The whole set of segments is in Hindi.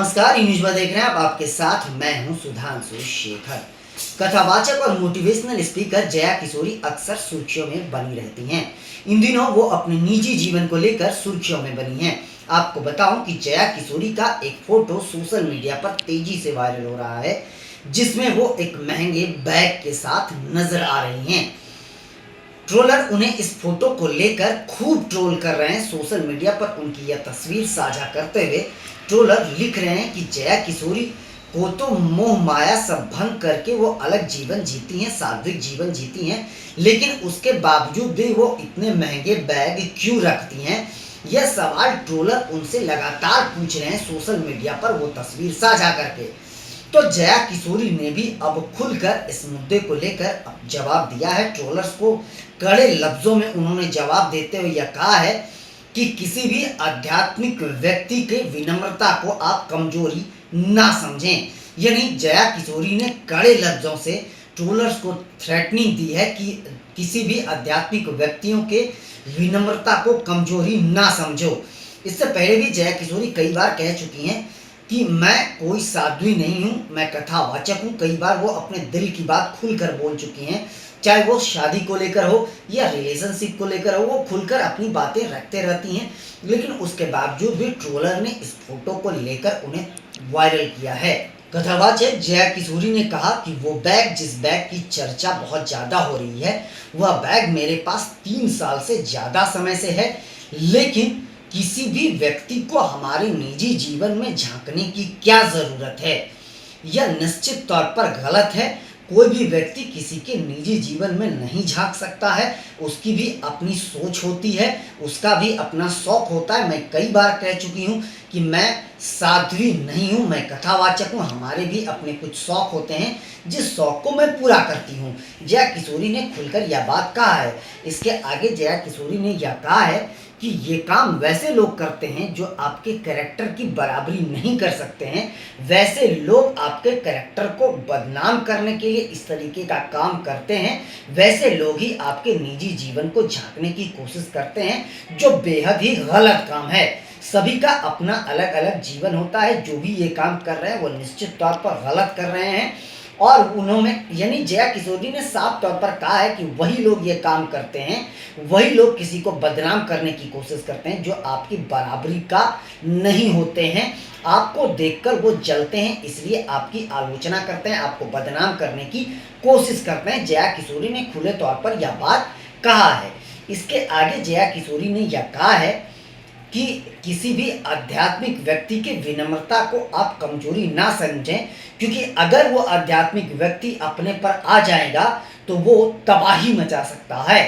नमस्कार, न्यूज में देख रहे हैं आप। आपके साथ मैं हूं सुधांशु शेखर। कथावाचक और मोटिवेशनल स्पीकर जया किशोरी अक्सर सुर्खियों में बनी रहती हैं। इन दिनों वो अपने निजी जीवन को लेकर सुर्खियों में बनी हैं। आपको बताऊं कि जया किशोरी का एक फोटो सोशल मीडिया पर तेजी से वायरल हो रहा है, जिसमें वो एक महंगे बैग के साथ नजर आ रही हैं। ट्रोलर उन्हें इस फोटो को लेकर खूब ट्रोल कर रहे हैं। सोशल मीडिया पर उनकी यह तस्वीर साझा करते हुए ट्रोलर लिख रहे हैं कि जया किशोरी को तो मोह माया सब भंग करके वो अलग जीवन जीती हैं, सात्विक जीवन जीती हैं, लेकिन उसके बावजूद भी वो इतने महंगे बैग क्यों रखती हैं। यह सवाल ट्रोलर उनसे लगातार पूछ रहे हैं सोशल मीडिया पर वो तस्वीर साझा करके। तो जया किशोरी ने भी अब खुलकर इस मुद्दे को लेकर जवाब दिया है। ट्रोलर्स को कड़े लफ्जों में उन्होंने जवाब देते हुए यह कहा है कि किसी भी आध्यात्मिक व्यक्ति के विनम्रता को आप कमजोरी ना समझें। यानी जया किशोरी ने कड़े लफ्जों से ट्रोलर्स को थ्रेटनिंग दी है कि किसी भी आध्यात्मिक व्यक्तियों के विनम्रता को कमजोरी ना समझो। इससे पहले भी जया किशोरी कई बार कह चुकी हैं कि मैं कोई साध्वी नहीं हूँ, मैं कथावाचक हूँ। कई बार वो अपने दिल की बात खुलकर बोल चुकी हैं, चाहे वो शादी को लेकर हो या रिलेशनशिप को लेकर हो, वो खुलकर अपनी बातें रखते रहती हैं। लेकिन उसके बावजूद भी ट्रोलर ने इस फोटो को लेकर उन्हें वायरल किया है। कथावाचक जया किशोरी ने कहा कि वो बैग, जिस बैग की चर्चा बहुत ज़्यादा हो रही है, वह बैग मेरे पास 3 साल से ज़्यादा समय से है, लेकिन किसी भी व्यक्ति को हमारे निजी जीवन में झांकने की क्या ज़रूरत है। यह निश्चित तौर पर गलत है। कोई भी व्यक्ति किसी के निजी जीवन में नहीं झांक सकता है। उसकी भी अपनी सोच होती है, उसका भी अपना शौक होता है। मैं कई बार कह चुकी हूँ कि मैं साध्वी नहीं हूँ, मैं कथावाचक हूँ। हमारे भी अपने कुछ शौक होते हैं, जिस शौक को मैं पूरा करती हूँ। जया किशोरी ने खुलकर यह बात कहा है। इसके आगे जया किशोरी ने यह कहा है कि ये काम वैसे लोग करते हैं जो आपके कैरेक्टर की बराबरी नहीं कर सकते हैं। वैसे लोग आपके कैरेक्टर को बदनाम करने के लिए इस तरीके का काम करते हैं। वैसे लोग ही आपके निजी जीवन को झांकने की कोशिश करते हैं, जो बेहद ही गलत काम है। सभी का अपना अलग अलग जीवन होता है। जो भी ये काम कर रहे हैं वो निश्चित तौर पर गलत कर रहे हैं। और उन्होंने यानी जया किशोरी ने साफ तौर पर कहा है कि वही लोग ये काम करते हैं, वही लोग किसी को बदनाम करने की कोशिश करते हैं जो आपकी बराबरी का नहीं होते हैं। आपको देखकर वो जलते हैं, इसलिए आपकी आलोचना करते हैं, आपको बदनाम करने की कोशिश करते हैं। जया किशोरी ने खुले तौर पर यह बात कहा है। इसके आगे जया किशोरी ने यह कहा है कि किसी भी आध्यात्मिक व्यक्ति के विनम्रता को आप कमजोरी ना समझें, क्योंकि अगर वो आध्यात्मिक व्यक्ति अपने पर आ जाएगा तो वो तबाही मचा सकता है।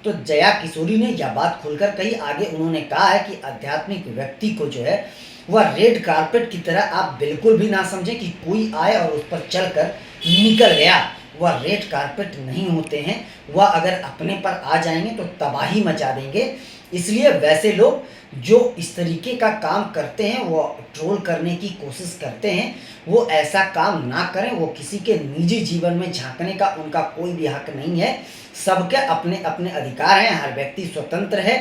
तो जया किशोरी ने यह बात खुलकर कही। आगे उन्होंने कहा है कि आध्यात्मिक व्यक्ति को जो है वह रेड कारपेट की तरह आप बिल्कुल भी ना समझें कि कोई आए और उस पर चलकर निकल गया। वह रेड कारपेट नहीं होते हैं, वह अगर अपने पर आ जाएंगे तो तबाही मचा देंगे। इसलिए वैसे लोग जो इस तरीके का काम करते हैं, वो ट्रोल करने की कोशिश करते हैं, वो ऐसा काम ना करें। वो किसी के निजी जीवन में झांकने का उनका कोई भी हक नहीं है। सबके अपने अपने अधिकार हैं, हर व्यक्ति स्वतंत्र है।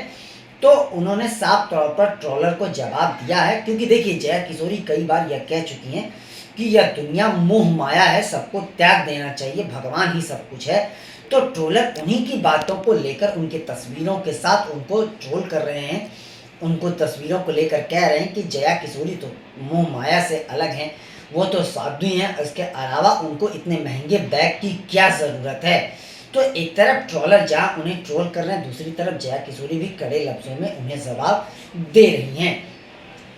तो उन्होंने साफ तौर पर ट्रोलर को जवाब दिया है, क्योंकि देखिए जया किशोरी कई बार यह कह चुकी हैं कि यह दुनिया मोह माया है, सबको त्याग देना चाहिए, भगवान ही सब कुछ है। तो ट्रोलर उन्हीं की बातों को लेकर उनके तस्वीरों के साथ उनको ट्रोल कर रहे हैं। उनको तस्वीरों को लेकर कह रहे हैं कि जया किशोरी तो मोह माया से अलग हैं, वो तो साध्वी हैं, इसके अलावा उनको इतने महंगे बैग की क्या ज़रूरत है। तो एक तरफ ट्रोलर जहाँ उन्हें ट्रोल कर रहे हैं, दूसरी तरफ जया किशोरी भी कड़े लफ्ज़ों में उन्हें जवाब दे रही हैं।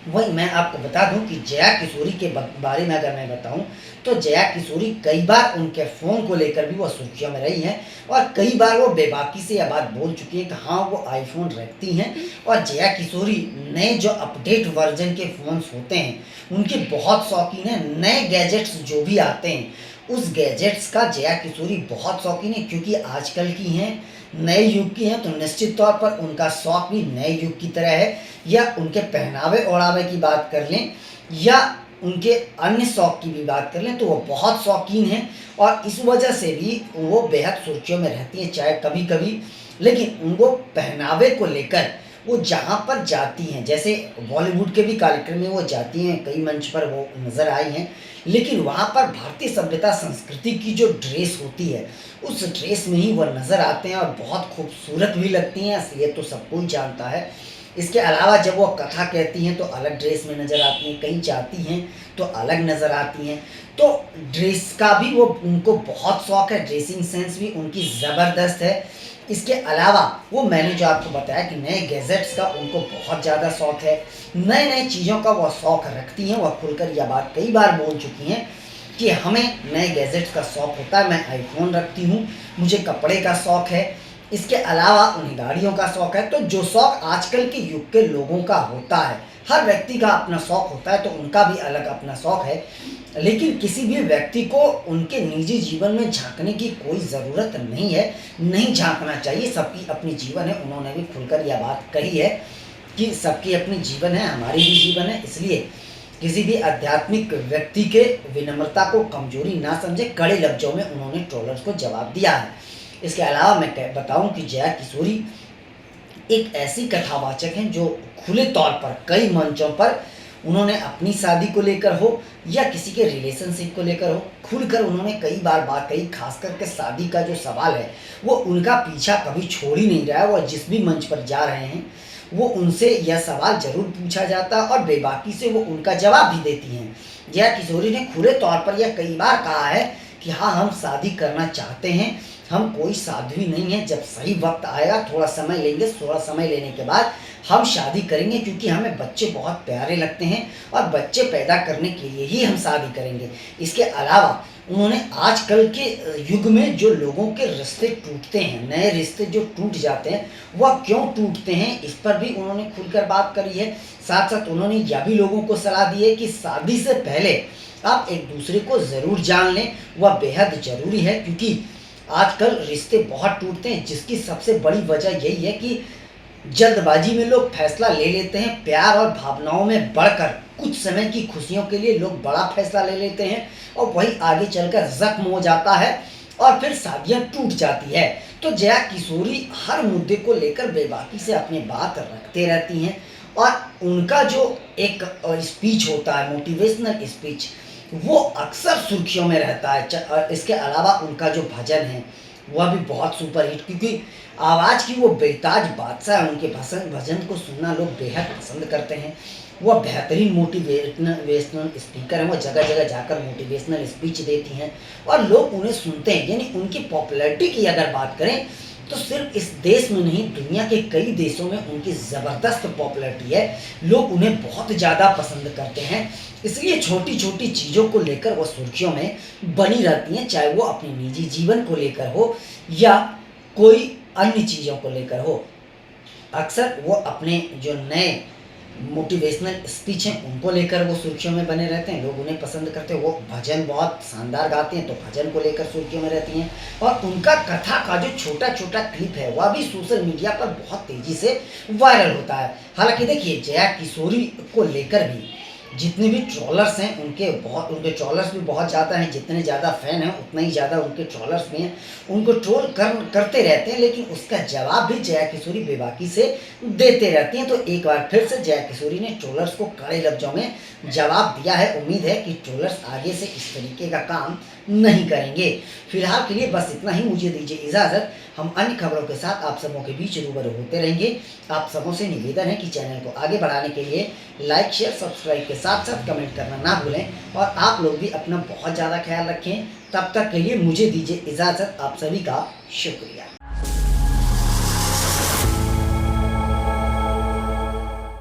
वही मैं आपको बता दूं कि जया किशोरी के बारे में अगर मैं बताऊं तो जया किशोरी कई बार उनके फ़ोन को लेकर भी वो सुर्खियों में रही हैं, और कई बार वो बेबाकी से यह बात बोल चुकी हैं कि हाँ वो आईफोन रखती हैं। और जया किशोरी नए जो अपडेट वर्जन के फ़ोन्स होते हैं उनकी बहुत शौकीन है। नए गैजेट्स जो भी आते हैं उस गैजेट्स का जया किशोरी बहुत शौकीन है, क्योंकि आजकल की हैं, नए युग की हैं, तो निश्चित तौर पर उनका शौक भी नए युग की तरह है। या उनके पहनावे ओढ़ावे की बात कर लें या उनके अन्य शौक की भी बात कर लें तो वो बहुत शौकीन हैं, और इस वजह से भी वो बेहद सुर्खियों में रहती हैं। चाहे कभी कभी, लेकिन उनको पहनावे को लेकर वो जहाँ पर जाती हैं, जैसे बॉलीवुड के भी कार्यक्रम में वो जाती हैं, कई मंच पर वो नज़र आई हैं, लेकिन वहाँ पर भारतीय सभ्यता संस्कृति की जो ड्रेस होती है, उस ड्रेस में ही वो नज़र आते हैं और बहुत खूबसूरत भी लगती हैं, ये तो सब कोई जानता है। इसके अलावा जब वो कथा कहती हैं तो अलग ड्रेस में नज़र आती हैं, कहीं जाती हैं तो अलग नज़र आती हैं। तो ड्रेस का भी वो उनको बहुत शौक़ है, ड्रेसिंग सेंस भी उनकी ज़बरदस्त है। इसके अलावा वो मैंने जो आपको बताया कि नए गैजेट्स का उनको बहुत ज़्यादा शौक़ है, नए-नए चीज़ों का वो शौक़ रखती हैं। वह खुलकर यह बात कई बार बोल चुकी हैं कि हमें नए गैजेट्स का शौक़ होता है, मैं आईफ़ोन रखती हूँ, मुझे कपड़े का शौक़ है। इसके अलावा उन्हें गाड़ियों का शौक़ है। तो जो शौक़ आजकल के युग के लोगों का होता है, हर व्यक्ति का अपना शौक़ होता है, तो उनका भी अलग अपना शौक़ है। लेकिन किसी भी व्यक्ति को उनके निजी जीवन में झाँकने की कोई ज़रूरत नहीं है, नहीं झाँकना चाहिए, सबकी अपनी जीवन है। उन्होंने भी खुलकर यह बात कही है कि सबकी अपनी जीवन है, हमारी भी जीवन है, इसलिए किसी भी आध्यात्मिक व्यक्ति के विनम्रता को कमज़ोरी ना समझें, कड़े लफ्ज़ों में उन्होंने ट्रोलर्स को जवाब दिया है। इसके अलावा मैं बताऊं कि जया किशोरी एक ऐसी कथावाचक हैं जो खुले तौर पर कई मंचों पर उन्होंने अपनी शादी को लेकर हो या किसी के रिलेशनशिप को लेकर हो, खुलकर उन्होंने कई बार बात कही। खास करके शादी का जो सवाल है वो उनका पीछा कभी छोड़ ही नहीं रहा है। वो जिस भी मंच पर जा रहे हैं वो उनसे यह सवाल ज़रूर पूछा जाता है और बेबाकी से वो उनका जवाब भी देती हैं। जया किशोरी ने खुले तौर पर यह कई बार कहा है कि हाँ, हम शादी करना चाहते हैं, हम कोई साध्वी नहीं है, जब सही वक्त आएगा थोड़ा समय लेंगे, थोड़ा समय लेने के बाद हम शादी करेंगे, क्योंकि हमें बच्चे बहुत प्यारे लगते हैं और बच्चे पैदा करने के लिए ही हम शादी करेंगे। इसके अलावा उन्होंने आजकल के युग में जो लोगों के रिश्ते टूटते हैं, नए रिश्ते जो टूट जाते हैं, वह क्यों टूटते हैं, इस पर भी उन्होंने खुलकर बात करी है। साथ साथ उन्होंने यह भी लोगों को सलाह दी है कि शादी से पहले आप एक दूसरे को ज़रूर जान लें, वह बेहद ज़रूरी है, क्योंकि आजकल रिश्ते बहुत टूटते हैं, जिसकी सबसे बड़ी वजह यही है कि जल्दबाजी में लोग फैसला ले लेते हैं। प्यार और भावनाओं में बढ़कर कुछ समय की खुशियों के लिए लोग बड़ा फैसला ले लेते हैं और वही आगे चलकर ज़ख्म हो जाता है और फिर शादियां टूट जाती है। तो जया किशोरी हर मुद्दे को लेकर बेबाकी से अपनी बात रखते रहती हैं और उनका जो एक स्पीच होता है, मोटिवेशनल स्पीच, वो अक्सर सुर्खियों में रहता है। इसके अलावा उनका जो भजन है वह भी बहुत सुपरहिट, क्योंकि आवाज़ की वो बेताज बादशाह है। उनके भजन को सुनना लोग बेहद पसंद करते हैं। वह बेहतरीन मोटिवेशनल स्पीकर हैं, वो जगह जगह जाकर मोटिवेशनल स्पीच देती हैं और लोग उन्हें सुनते हैं। यानी उनकी पॉपुलैरिटी की अगर बात करें तो सिर्फ इस देश में नहीं, दुनिया के कई देशों में उनकी ज़बरदस्त पॉपुलैरिटी है, लोग उन्हें बहुत ज़्यादा पसंद करते हैं। इसलिए छोटी छोटी चीज़ों को लेकर वो सुर्खियों में बनी रहती हैं, चाहे वो अपने निजी जीवन को लेकर हो या कोई अन्य चीज़ों को लेकर हो। अक्सर वो अपने जो नए मोटिवेशनल स्पीच हैं उनको लेकर वो सुर्खियों में बने रहते हैं, लोग उन्हें पसंद करते हैं। वो भजन बहुत शानदार गाते हैं, तो भजन को लेकर सुर्खियों में रहती हैं। और उनका कथा का जो छोटा छोटा क्लिप है वह भी सोशल मीडिया पर बहुत तेज़ी से वायरल होता है। हालांकि देखिए, जया किशोरी को लेकर भी जितने भी ट्रोलर्स हैं उनके ट्रोलर्स भी बहुत ज़्यादा हैं। जितने ज़्यादा फ़ैन हैं उतना ही ज़्यादा उनके ट्रोलर्स भी हैं, उनको ट्रोल करते रहते हैं, लेकिन उसका जवाब भी जया किशोरी बेबाकी से देते रहती हैं। तो एक बार फिर से जया किशोरी ने ट्रोलर्स को कड़े लफ्ज़ों में जवाब दिया है। उम्मीद है कि ट्रोलर्स आगे से इस तरीके का काम नहीं करेंगे। फिलहाल के लिए बस इतना ही, मुझे दीजिए इजाज़त। हम अन्य खबरों के साथ आप सबों के बीच रूबरू होते रहेंगे। आप सबों से निवेदन है कि चैनल को आगे बढ़ाने के लिए लाइक, शेयर, सब्सक्राइब के साथ साथ कमेंट करना ना भूलें और आप लोग भी अपना बहुत ज़्यादा ख्याल रखें। तब तक के लिए मुझे दीजिए इजाज़त। आप सभी का शुक्रिया।